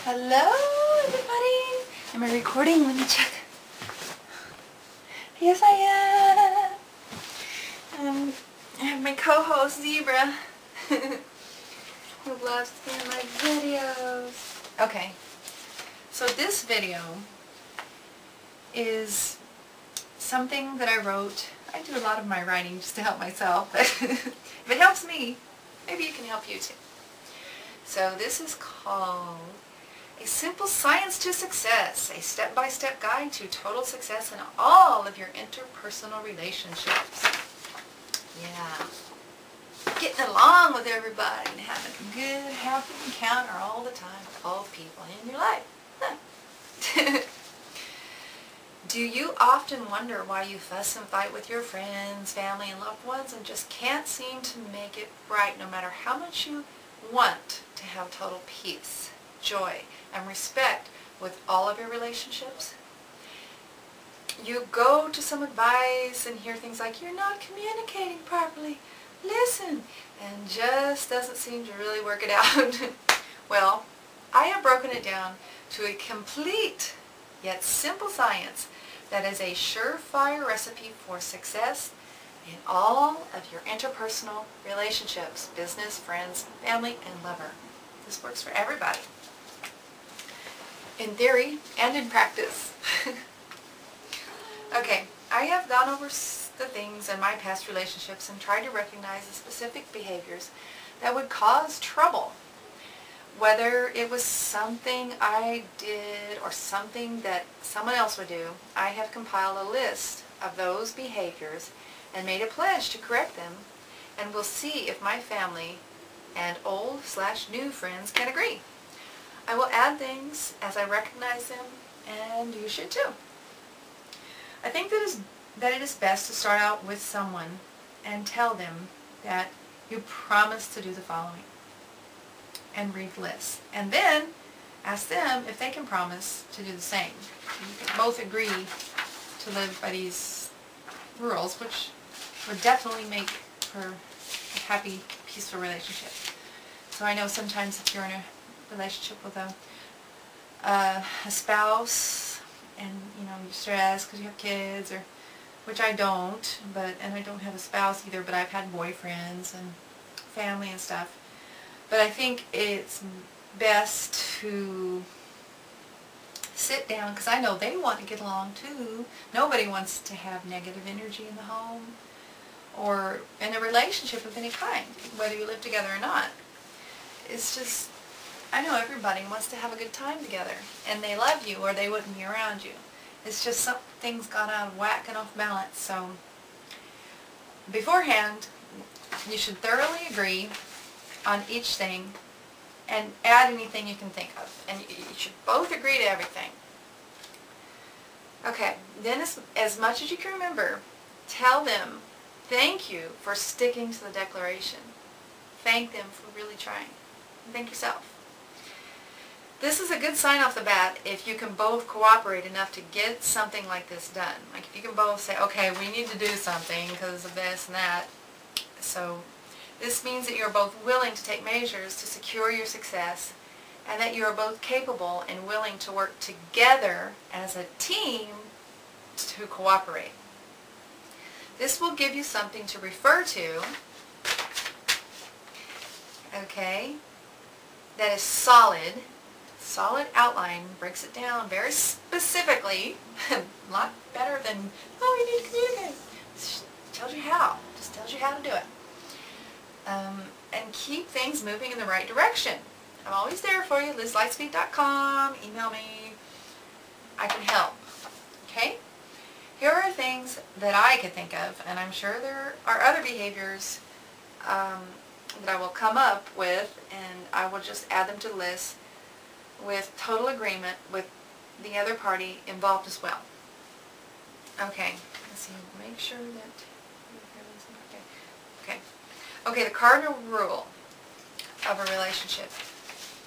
Hello, everybody. Am I recording? Let me check. Yes, I am. I have my co-host, Zebra, who loves seeing my videos. Okay, so this video is something that I wrote. I do a lot of my writing just to help myself, but if it helps me, maybe it can help you too. So this is called A Simple Science to Success, a step-by-step guide to total success in all of your interpersonal relationships. Yeah. Getting along with everybody and having a good, happy encounter all the time with all people in your life. Huh. Do you often wonder why you fuss and fight with your friends, family, and loved ones and just can't seem to make it right no matter how much you want to have total peace, joy, and respect with all of your relationships? You go to some advice and hear things like, you're not communicating properly, listen, and just doesn't seem to really work it out. Well, I have broken it down to a complete yet simple science that is a surefire recipe for success in all of your interpersonal relationships, business, friends, family, and lover. This works for everybody, in theory and in practice. Okay, I have gone over the things in my past relationships and tried to recognize the specific behaviors that would cause trouble. Whether it was something I did or something that someone else would do, I have compiled a list of those behaviors and made a pledge to correct them, and we'll see if my family and old/new friends can agree. I will add things as I recognize them, and you should too. I think that it is best to start out with someone and tell them that you promise to do the following, and read the list. And then ask them if they can promise to do the same. You can both agree to live by these rules, which would definitely make for a happy, peaceful relationship. So I know sometimes if you're in a relationship with a spouse and you're stressed because you have kids, or which I don't, and I don't have a spouse either, but I've had boyfriends and family and stuff. But I think it's best to sit down, because I know they want to get along too. Nobody wants to have negative energy in the home or in a relationship of any kind, whether you live together or not. It's just, I know everybody wants to have a good time together, and they love you or they wouldn't be around you. It's just some things got out of whack and off balance. So beforehand, you should thoroughly agree on each thing and add anything you can think of. And you should both agree to everything. Okay, then as much as you can remember, tell them thank you for sticking to the declaration. Thank them for really trying. And thank yourself. This is a good sign off the bat if you can both cooperate enough to get something like this done. Like if you can both say, okay, we need to do something because of this and that. So this means that you're both willing to take measures to secure your success, and that you are both capable and willing to work together as a team to cooperate. This will give you something to refer to, okay, that is solid outline, breaks it down very specifically, a lot better than, oh, you need to communicate. Just tells you how, just tells you how to do it. And keep things moving in the right direction. I'm always there for you, LizLightspeed.com, email me, I can help, okay? Here are things that I could think of, and I'm sure there are other behaviors that I will come up with, and I will just add them to the list with total agreement with the other party involved as well. Okay, let's see, make sure that, okay, the cardinal rule of a relationship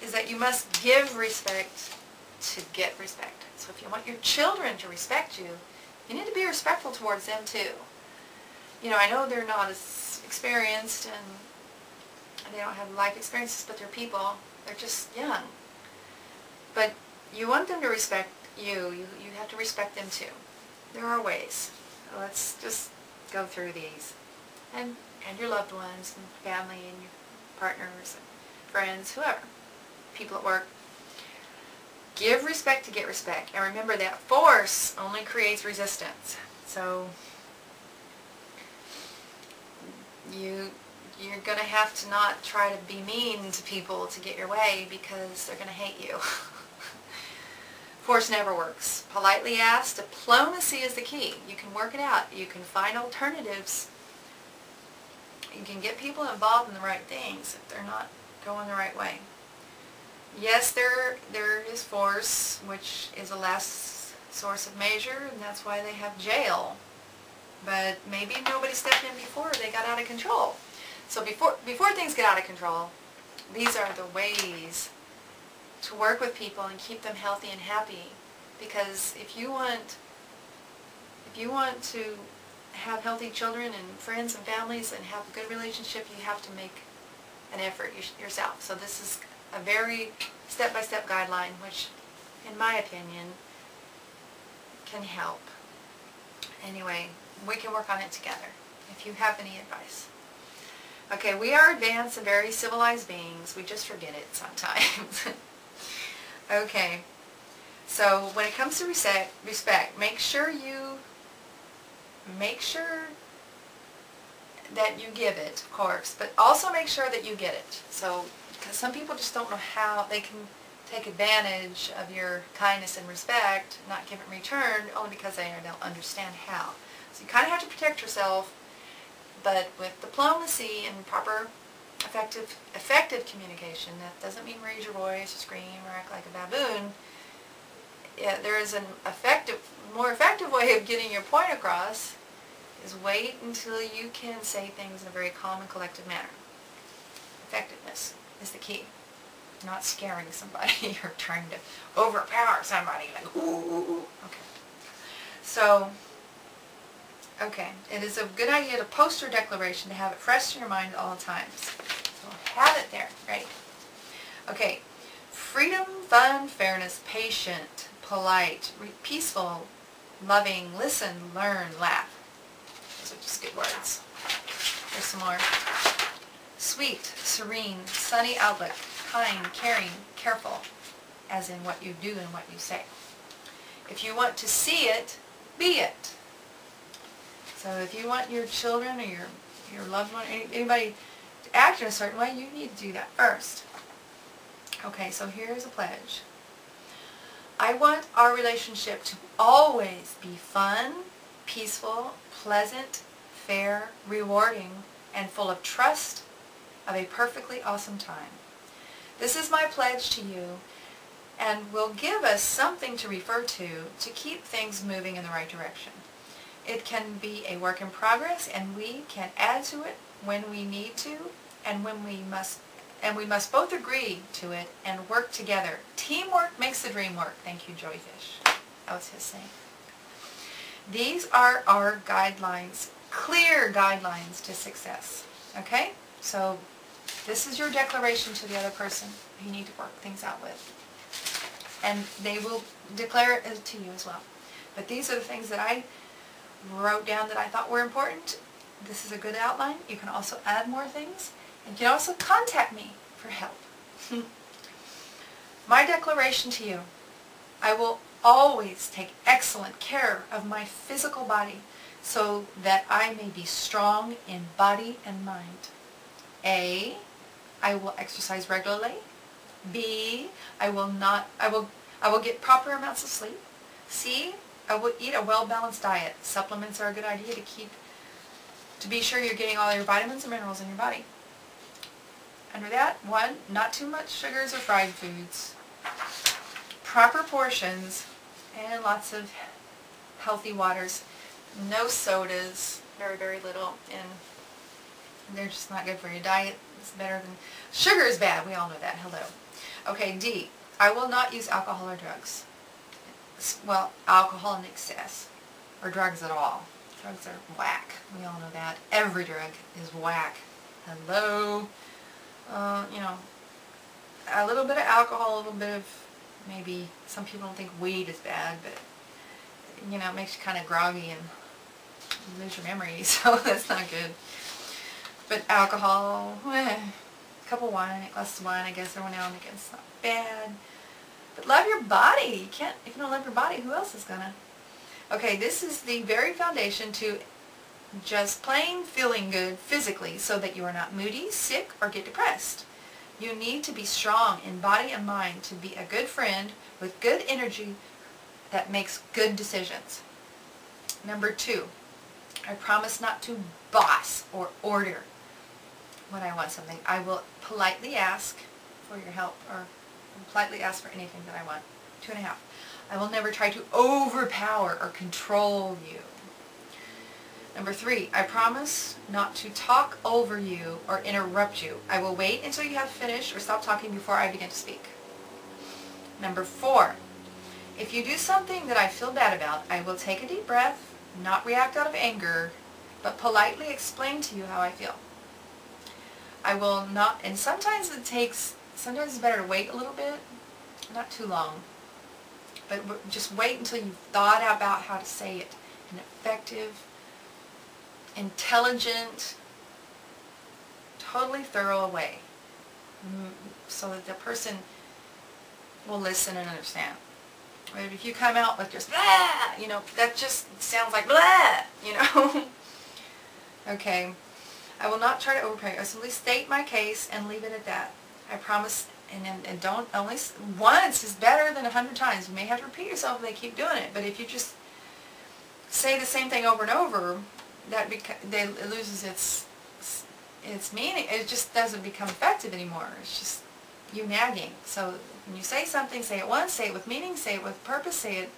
is that you must give respect to get respect. So if you want your children to respect you, you need to be respectful towards them too. I know they're not as experienced and they don't have life experiences, but they're people. They're just young. But you want them to respect you. You have to respect them too. There are ways. Let's just go through these. And your loved ones and family and your partners and friends, whoever. People at work. Give respect to get respect. And remember that force only creates resistance. So you're going to have to not try to be mean to people to get your way because they're going to hate you. Force never works. Politely asked, diplomacy is the key. You can work it out. You can find alternatives. You can get people involved in the right things if they're not going the right way. Yes, there is force, which is a last source of measure, and that's why they have jail. But maybe nobody stepped in before they got out of control. So before things get out of control, these are the ways to work with people and keep them healthy and happy. Because if you want to have healthy children and friends and families and have a good relationship, you have to make an effort yourself. So this is a very step-by-step guideline, which, in my opinion, can help. Anyway, we can work on it together if you have any advice. Okay, we are advanced and very civilized beings. We just forget it sometimes. Okay, so when it comes to respect, make sure that you give it, of course, but also make sure that you get it. So, because some people just don't know how they can take advantage of your kindness and respect, not give it in return, only because they don't understand how. So you kind of have to protect yourself, but with diplomacy and proper effective communication. That doesn't mean raise your voice or scream or act like a baboon. Yeah, there is an more effective way of getting your point across is wait until you can say things in a very calm and collected manner. Effectiveness is the key. Not scaring somebody or trying to overpower somebody like, ooh, ooh, ooh. Okay. So, okay, it is a good idea to post your declaration, to have it fresh in your mind at all times. So have it there, right? Okay, freedom, fun, fairness, patient, polite, peaceful, loving, listen, learn, laugh. Those are just good words. There's some more. Sweet, serene, sunny outlook, kind, caring, careful, as in what you do and what you say. If you want to see it, be it. So if you want your children or your loved one, anybody to act in a certain way, you need to do that first. Okay, so here's a pledge. I want our relationship to always be fun, peaceful, pleasant, fair, rewarding, and full of trust, of a perfectly awesome time. This is my pledge to you and will give us something to refer to keep things moving in the right direction. It can be a work in progress, and we can add to it when we need to, and we must both agree to it and work together. Teamwork makes the dream work. Thank you, Joey Fish. That was his saying. These are our guidelines, clear guidelines to success. Okay? So this is your declaration to the other person you need to work things out with. And they will declare it to you as well. But these are the things that I wrote down that I thought were important. This is a good outline. You can also add more things. And you can also contact me for help. My declaration to you. I will always take excellent care of my physical body so that I may be strong in body and mind. A, I will exercise regularly. B, I will get proper amounts of sleep. C, I will eat a well-balanced diet. Supplements are a good idea to be sure you're getting all your vitamins and minerals in your body. Under that, 1, not too much sugars or fried foods. Proper portions and lots of healthy waters. No sodas, very, very little, and they're just not good for your diet. It's better than... Sugar is bad, we all know that. Hello. Okay, D, I will not use alcohol or drugs. Well, alcohol in excess, or drugs at all. Drugs are whack. We all know that. Every drug is whack. Hello. You know, a little bit of alcohol, a little bit of maybe some people don't think weed is bad, but you know, it makes you kind of groggy and you lose your memory, so that's not good. But alcohol, a couple glasses of wine, I guess, every now and again, it's not bad. But love your body. You can't, if you don't love your body, who else is gonna? Okay, this is the very foundation to just plain feeling good physically so that you are not moody, sick, or get depressed. You need to be strong in body and mind to be a good friend with good energy that makes good decisions. Number 2, I promise not to boss or order when I want something. I will politely ask for your help or politely ask for anything that I want. 2.5, I will never try to overpower or control you. Number 3, I promise not to talk over you or interrupt you. I will wait until you have finished or stop talking before I begin to speak. Number 4, if you do something that I feel bad about, I will take a deep breath, not react out of anger, but politely explain to you how I feel. I will not, and sometimes it's better to wait a little bit, not too long, but just wait until you've thought about how to say it in an effective, intelligent, totally thorough way, so that the person will listen and understand. But if you come out with just blah, you know, that just sounds like blah, you know. Okay, I will not try to overpower you. I simply state my case and leave it at that. I promise, and don't, only once is better than 100 times. You may have to repeat yourself if they keep doing it, but if you just say the same thing over and over, it loses its meaning. It just doesn't become effective anymore. It's just you nagging. So when you say something, say it once, say it with meaning, say it with purpose, say it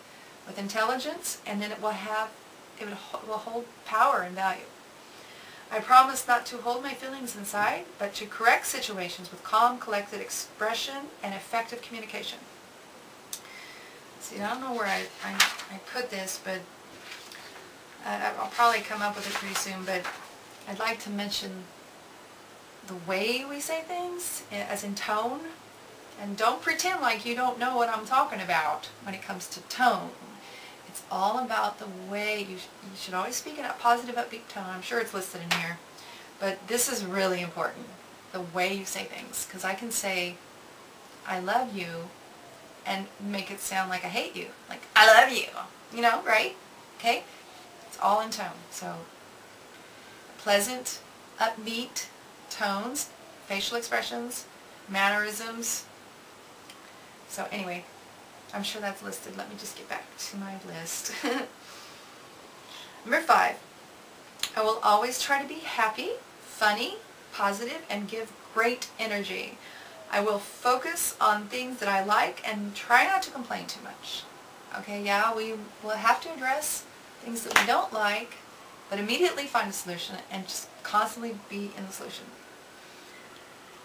with intelligence, and then it will hold power and value. I promise not to hold my feelings inside, but to correct situations with calm, collected expression and effective communication. See, I don't know where I put this, but I'll probably come up with it pretty soon, but I'd like to mention the way we say things, as in tone. And don't pretend like you don't know what I'm talking about when it comes to tone. It's all about the way you should always speak in a positive, upbeat tone. I'm sure it's listed in here. But this is really important, the way you say things. Because I can say, I love you, and make it sound like I hate you. Like, I love you. You know, right? Okay? It's all in tone. So, pleasant, upbeat tones, facial expressions, mannerisms. So anyway, I'm sure that's listed. Let me just get back to my list. Number 5, I will always try to be happy, funny, positive, and give great energy. I will focus on things that I like and try not to complain too much. Okay, yeah, we will have to address things that we don't like, but immediately find a solution and just constantly be in the solution.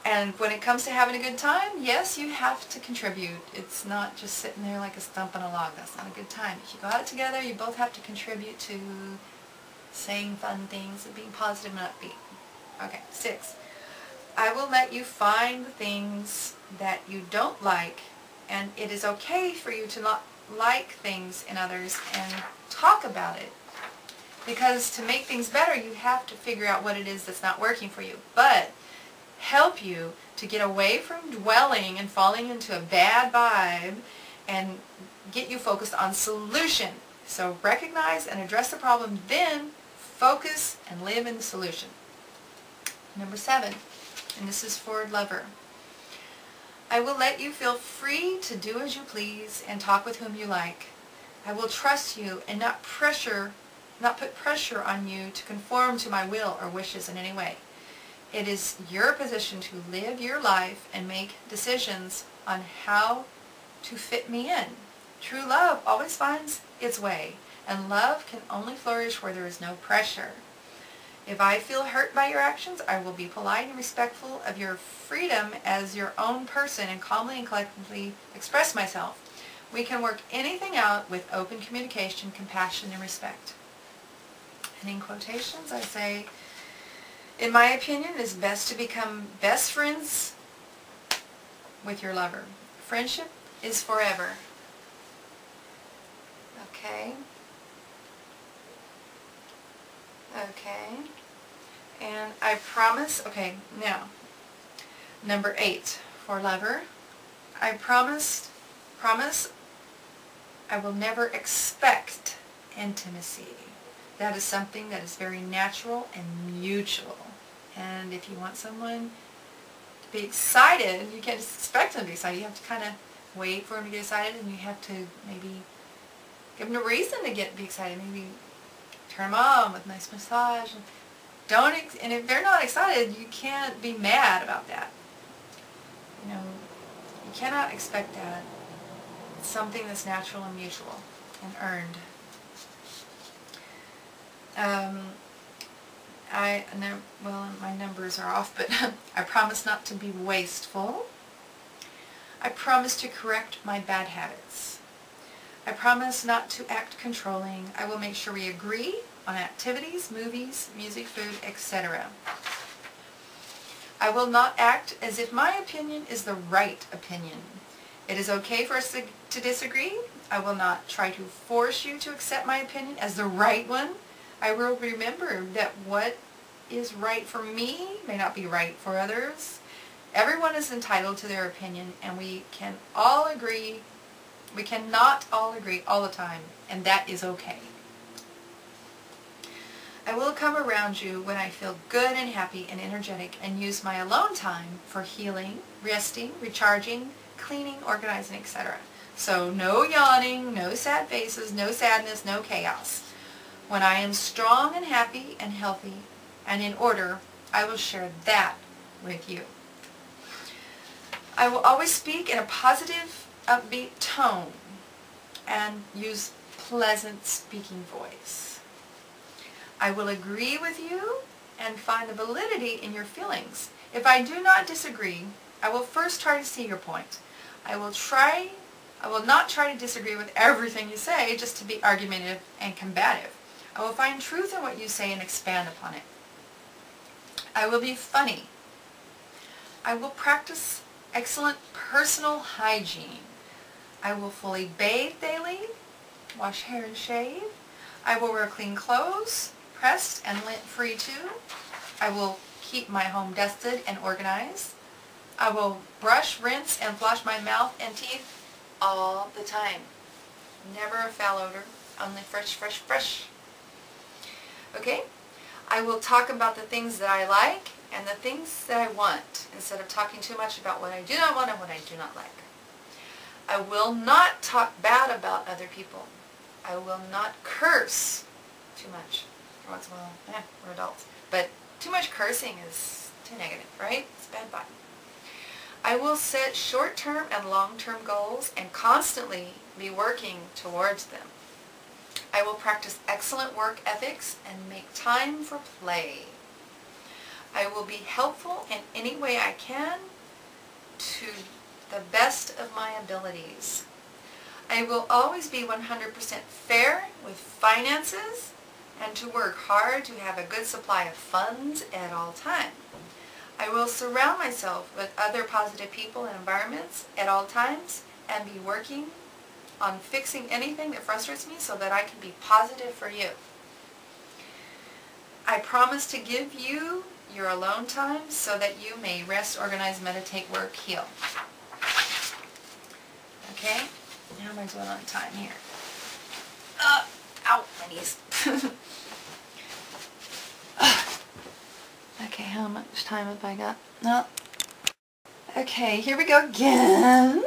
And when it comes to having a good time, yes, you have to contribute. It's not just sitting there like a stump on a log. That's not a good time. If you go out together, you both have to contribute to saying fun things and being positive and upbeat. Okay, 6. I will let you find the things that you don't like, and it is okay for you to not like things in others and talk about it. Because to make things better, you have to figure out what it is that's not working for you. But help you to get away from dwelling and falling into a bad vibe and get you focused on solution. So recognize and address the problem, then focus and live in the solution. Number 7, and this is for lover. I will let you feel free to do as you please and talk with whom you like. I will trust you and not put pressure on you to conform to my will or wishes in any way. It is your position to live your life and make decisions on how to fit me in. True love always finds its way, and love can only flourish where there is no pressure. If I feel hurt by your actions, I will be polite and respectful of your freedom as your own person and calmly and collectively express myself. We can work anything out with open communication, compassion, and respect. And in quotations, I say, in my opinion, it is best to become best friends with your lover. Friendship is forever. Okay. Okay. And I promise, okay, now, number 8 for lover. I promise I will never expect intimacy. That is something that is very natural and mutual. And if you want someone to be excited, you can't just expect them to be excited. You have to kind of wait for them to get excited, and you have to maybe give them a reason to be excited. Maybe turn them on with a nice massage. And if they're not excited, you can't be mad about that. You know, you cannot expect that. It's something that's natural and mutual and earned. Well, my numbers are off, but I promise not to be wasteful. I promise to correct my bad habits. I promise not to act controlling. I will make sure we agree on activities, movies, music, food, etc. I will not act as if my opinion is the right opinion. It is okay for us to disagree. I will not try to force you to accept my opinion as the right one. I will remember that what is right for me may not be right for others. Everyone is entitled to their opinion, and we can all agree. We cannot all agree all the time, and that is okay. I will come around you when I feel good and happy and energetic, and use my alone time for healing, resting, recharging, cleaning, organizing, etc. So no yawning, no sad faces, no sadness, no chaos. When I am strong and happy and healthy and in order, I will share that with you. I will always speak in a positive, upbeat tone and use pleasant speaking voice. I will agree with you and find the validity in your feelings. If I do not disagree, I will first try to see your point. I will not try to disagree with everything you say just to be argumentative and combative. I will find truth in what you say and expand upon it. I will be funny. I will practice excellent personal hygiene. I will fully bathe daily, wash hair and shave. I will wear clean clothes, pressed and lint-free too. I will keep my home dusted and organized. I will brush, rinse, and floss my mouth and teeth all the time. Never a foul odor, only fresh, fresh, fresh. Okay? I will talk about the things that I like and the things that I want, instead of talking too much about what I do not want and what I do not like. I will not talk bad about other people. I will not curse too much. Once in a while, we're adults. But too much cursing is too negative, right? It's bad vibe. I will set short-term and long-term goals and constantly be working towards them. I will practice excellent work ethics and make time for play. I will be helpful in any way I can to the best of my abilities. I will always be 100% fair with finances and to work hard to have a good supply of funds at all times. I will surround myself with other positive people and environments at all times and be working on fixing anything that frustrates me so that I can be positive for you. I promise to give you your alone time so that you may rest, organize, meditate, work, heal. Okay? How am I doing on time here? Ow, my knees. Okay, how much time have I got? No. Okay, here we go again.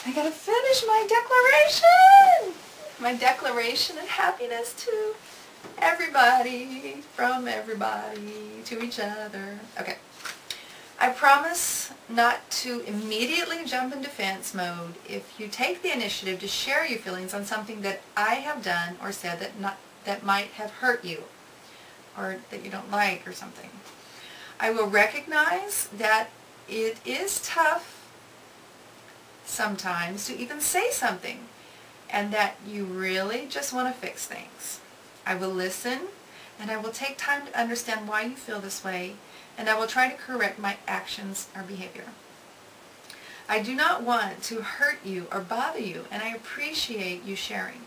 I gotta finish my declaration. My declaration of happiness to everybody, from everybody, to each other. Okay. I promise not to immediately jump in defense mode if you take the initiative to share your feelings on something that I have done or said that might have hurt you, or that you don't like or something. I will recognize that it is tough sometimes to even say something, and that you really just want to fix things. I will listen, and I will take time to understand why you feel this way, and I will try to correct my actions or behavior. I do not want to hurt you or bother you, and I appreciate you sharing.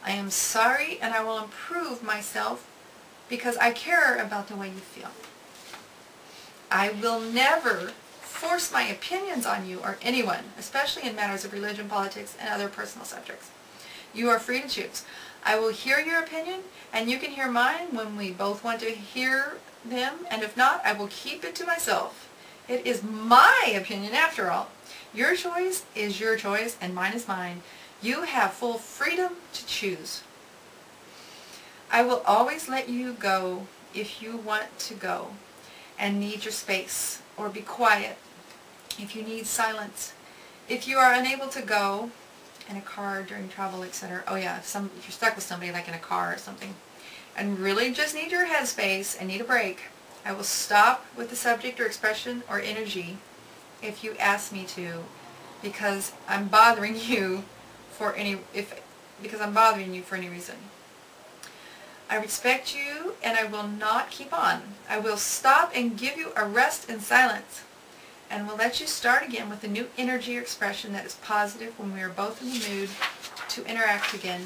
I am sorry, and I will improve myself because I care about the way you feel. I will never force my opinions on you or anyone, especially in matters of religion, politics, and other personal subjects. You are free to choose. I will hear your opinion, and you can hear mine when we both want to hear them, and if not, I will keep it to myself. It is my opinion after all. Your choice is your choice, and mine is mine. You have full freedom to choose. I will always let you go if you want to go and need your space, or be quiet if you need silence. If you are unable to go in a car during travel, etc. Oh yeah, if you're stuck with somebody like in a car or something, and really just need your headspace and need a break, I will stop with the subject or expression or energy if you ask me to, because I'm bothering you for any reason. I respect you, and I will not keep on. I will stop and give you a rest in silence, and will let you start again with a new energy or expression that is positive when we are both in the mood to interact again.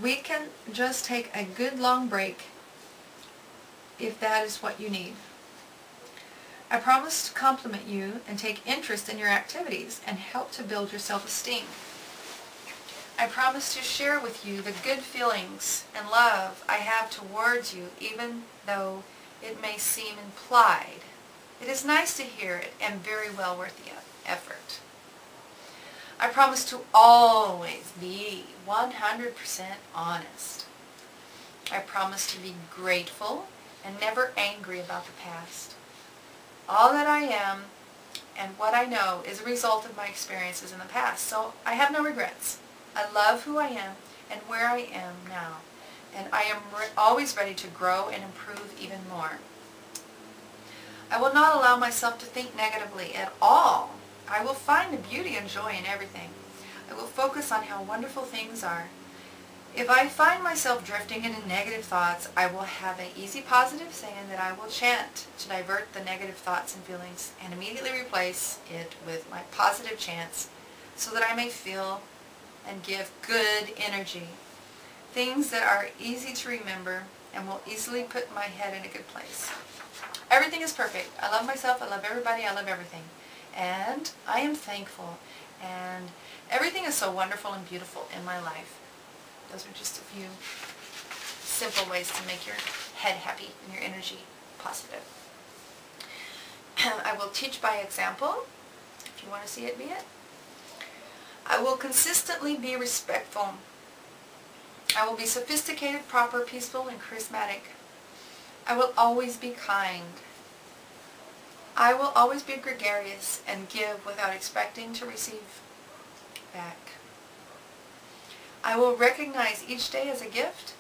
We can just take a good long break if that is what you need. I promise to compliment you and take interest in your activities and help to build your self-esteem. I promise to share with you the good feelings and love I have towards you, even though it may seem implied. It is nice to hear it and very well worth the effort. I promise to always be 100% honest. I promise to be grateful and never angry about the past. All that I am and what I know is a result of my experiences in the past, so I have no regrets. I love who I am and where I am now, and I am always ready to grow and improve even more. I will not allow myself to think negatively at all. I will find the beauty and joy in everything. I will focus on how wonderful things are. If I find myself drifting into negative thoughts, I will have an easy positive saying that I will chant to divert the negative thoughts and feelings and immediately replace it with my positive chants so that I may feel and give good energy. Things that are easy to remember and will easily put my head in a good place. Everything is perfect. I love myself, I love everybody, I love everything. And I am thankful, and everything is so wonderful and beautiful in my life. Those are just a few simple ways to make your head happy and your energy positive. I will teach by example. If you want to see it, be it. I will consistently be respectful. I will be sophisticated, proper, peaceful, and charismatic. I will always be kind. I will always be gregarious and give without expecting to receive back. I will recognize each day as a gift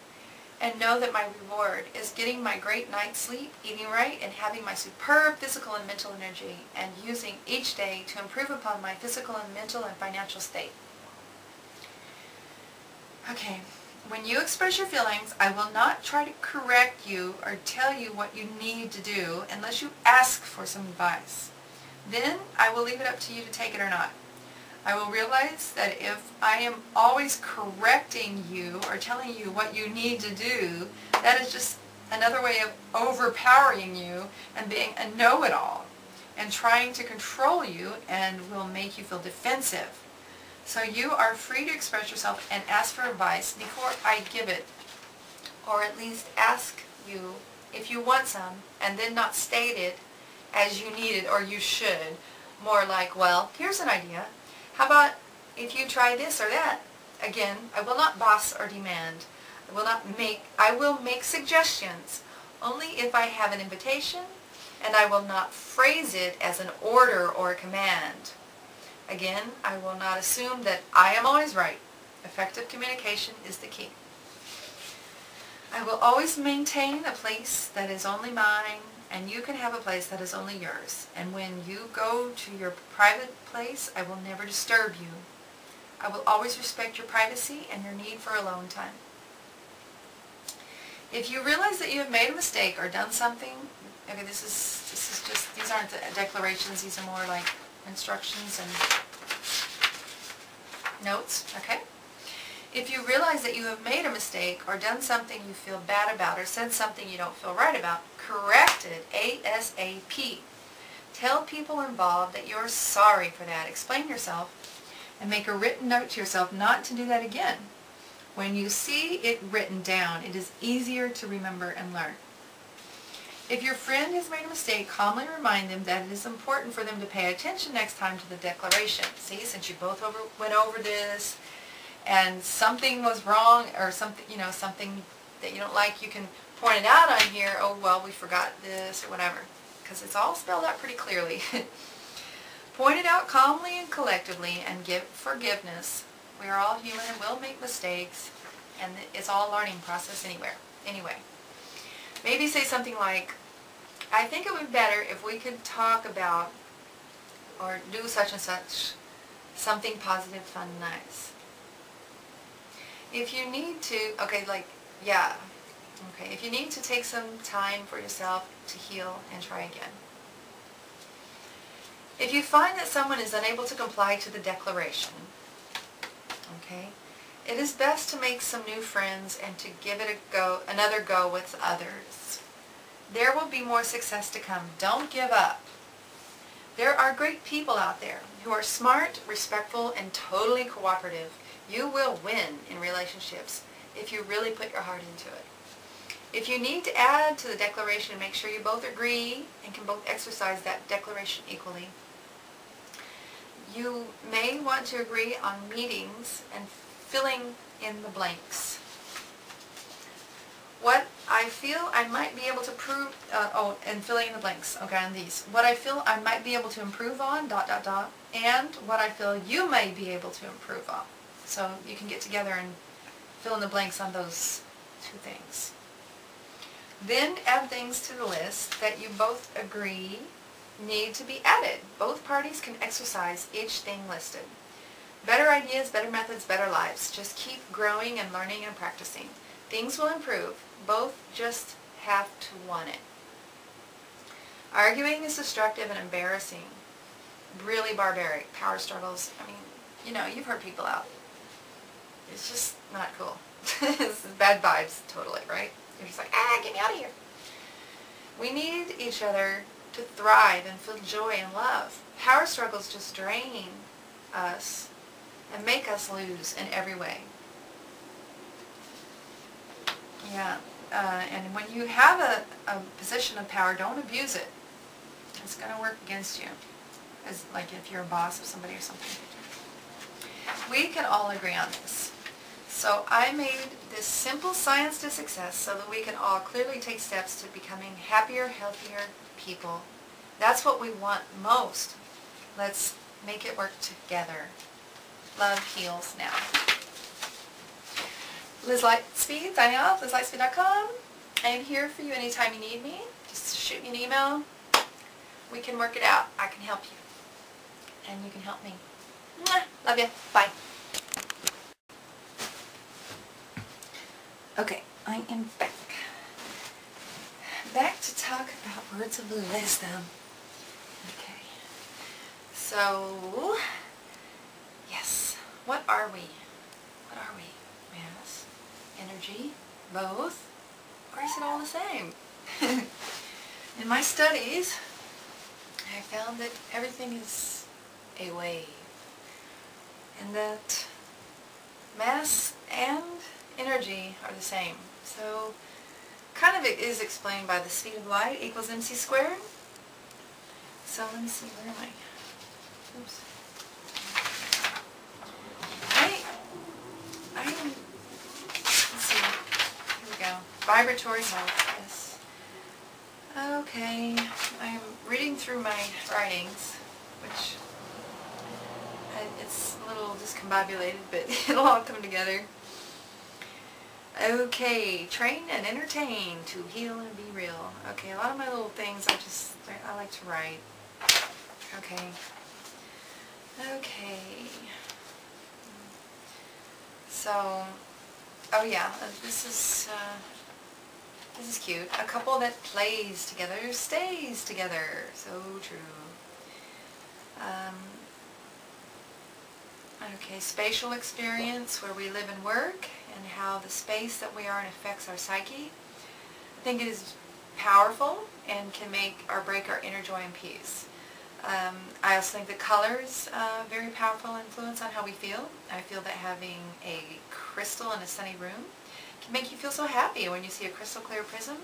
and know that my reward is getting my great night's sleep, eating right, and having my superb physical and mental energy, and using each day to improve upon my physical and mental and financial state. Okay, when you express your feelings, I will not try to correct you or tell you what you need to do unless you ask for some advice. Then I will leave it up to you to take it or not. I will realize that if I am always correcting you or telling you what you need to do, that is just another way of overpowering you and being a know-it-all and trying to control you, and will make you feel defensive. So you are free to express yourself and ask for advice before I give it, or at least ask you if you want some, and then not state it as you need it or you should. More like, well, here's an idea. How about if you try this or that? Again, I will not boss or demand. I will make suggestions only if I have an invitation, and I will not phrase it as an order or a command. Again, I will not assume that I am always right. Effective communication is the key. I will always maintain a place that is only mine, and you can have a place that is only yours. And when you go to your private place, I will never disturb you. I will always respect your privacy and your need for alone time. If you realize that you have made a mistake or done something, okay, this is just, these aren't declarations, these are more like instructions and notes, okay? If you realize that you have made a mistake or done something you feel bad about or said something you don't feel right about, correct it ASAP. Tell people involved that you're sorry for that. Explain yourself and make a written note to yourself not to do that again. When you see it written down, it is easier to remember and learn. If your friend has made a mistake, calmly remind them that it is important for them to pay attention next time to the declaration. See, since you both went over this and something was wrong or something, something that you don't like, you can point it out on here. Oh, well, we forgot this or whatever, because it's all spelled out pretty clearly. Point it out calmly and collectively and give forgiveness. We are all human and will make mistakes, and it's all a learning process anyway. Maybe say something like, I think it would be better if we could talk about or do such and such, something positive, fun, nice. If you need to, if you need to take some time for yourself to heal and try again. If you find that someone is unable to comply to the declaration, it is best to make some new friends and to give it another go with others. There will be more success to come. Don't give up. There are great people out there who are smart, respectful, and totally cooperative. You will win in relationships if you really put your heart into it. If you need to add to the declaration, make sure you both agree and can both exercise that declaration equally. You may want to agree on meetings and filling in the blanks. What I feel I might be able to prove, and filling in the blanks, on these. What I feel I might be able to improve on, and what I feel you may be able to improve on. So you can get together and fill in the blanks on those two things. Then add things to the list that you both agree need to be added. Both parties can exercise each thing listed. Better ideas, better methods, better lives. Just keep growing and learning and practicing. Things will improve. Both just have to want it. Arguing is destructive and embarrassing. Really barbaric. Power struggles. You've heard people out. It's just not cool. This is bad vibes, totally, right? You're just like, get me out of here. We need each other to thrive and feel joy and love. Power struggles just drain us and make us lose in every way. Yeah, and when you have a position of power, don't abuse it. It's going to work against you, like if you're a boss of somebody or something. We can all agree on this. So I made this simple science to success so that we can all clearly take steps to becoming happier, healthier people. That's what we want most. Let's make it work together. Love heals now. Liz Lightspeed, signing off, LizLightspeed.com. I am here for you anytime you need me. Just shoot me an email. We can work it out. I can help you. And you can help me. Mwah. Love you. Bye. Okay, I am back. Back to talk about words of wisdom. Okay. So, yes. What are we? What are we? Mass, energy, both, or is it all the same? In my studies, I found that everything is a wave, and that mass and energy are the same. So, kind of it is explained by the speed of light equals mc squared. So let me see, where am I? Oops. Let's see, here we go. Vibratory health, yes. Okay, I'm reading through my writings, which it's a little discombobulated, but it'll all come together. Okay, train and entertain to heal and be real. Okay, a lot of my little things I like to write. Okay. So, oh yeah, this is cute. A couple that plays together stays together. So true. Okay, spatial experience, where we live and work, and how the space that we are in affects our psyche. I think it is powerful and can make or break our inner joy and peace. I also think that colors very powerful influence on how we feel. I feel that having a crystal in a sunny room can make you feel so happy when you see a crystal clear prism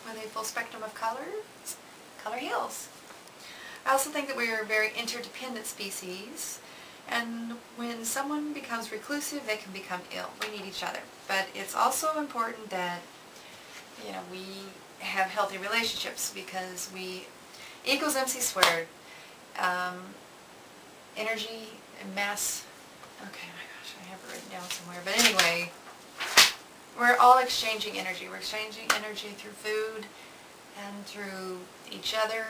with a full spectrum of colors. Color heals. I also think that we are a very interdependent species, and when someone becomes reclusive, they can become ill. We need each other. But it's also important that, you know, we have healthy relationships, because we equals MC squared. Energy and mass. Okay, my gosh, I have it written down somewhere. But anyway, we're all exchanging energy. We're exchanging energy through food and through each other.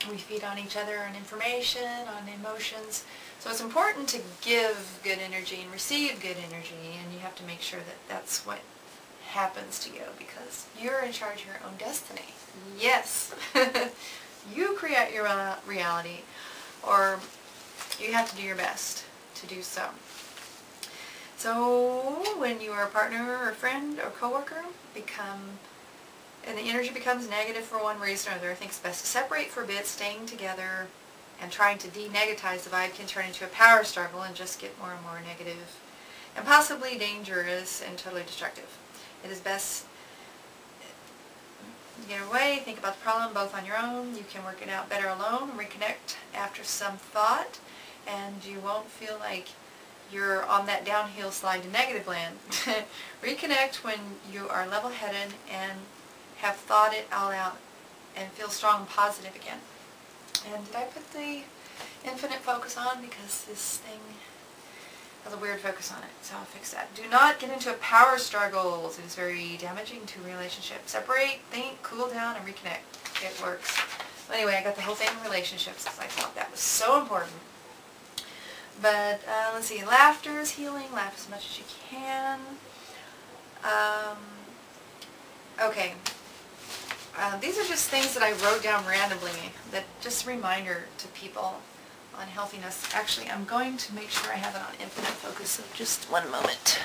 We feed on each other on information, on emotions. So it's important to give good energy and receive good energy, and you have to make sure that that's what happens to you, because you're in charge of your own destiny. Yes. You create your own reality, or you have to do your best to do so. So when you are a partner or friend or coworker, and the energy becomes negative for one reason or another, I think it's best to separate for a bit. Staying together and trying to de-negatize the vibe can turn into a power struggle and just get more and more negative and possibly dangerous and totally destructive. It is best to get away, think about the problem both on your own. You can work it out better alone and reconnect after some thought, and you won't feel like you're on that downhill slide to negative land. Reconnect when you are level-headed and have thought it all out and feel strong and positive again. And did I put the infinite focus on? Because this thing has a weird focus on it, so I'll fix that. Do not get into a power struggle. It is very damaging to relationships. Separate, think, cool down, and reconnect. It works. Well, anyway, I got the whole thing in relationships because I thought that was so important. But let's see, laughter is healing. Laugh as much as you can. Okay. These are just things that I wrote down randomly, that just a reminder to people on healthiness. Actually, I'm going to make sure I have it on infinite focus, so just one moment.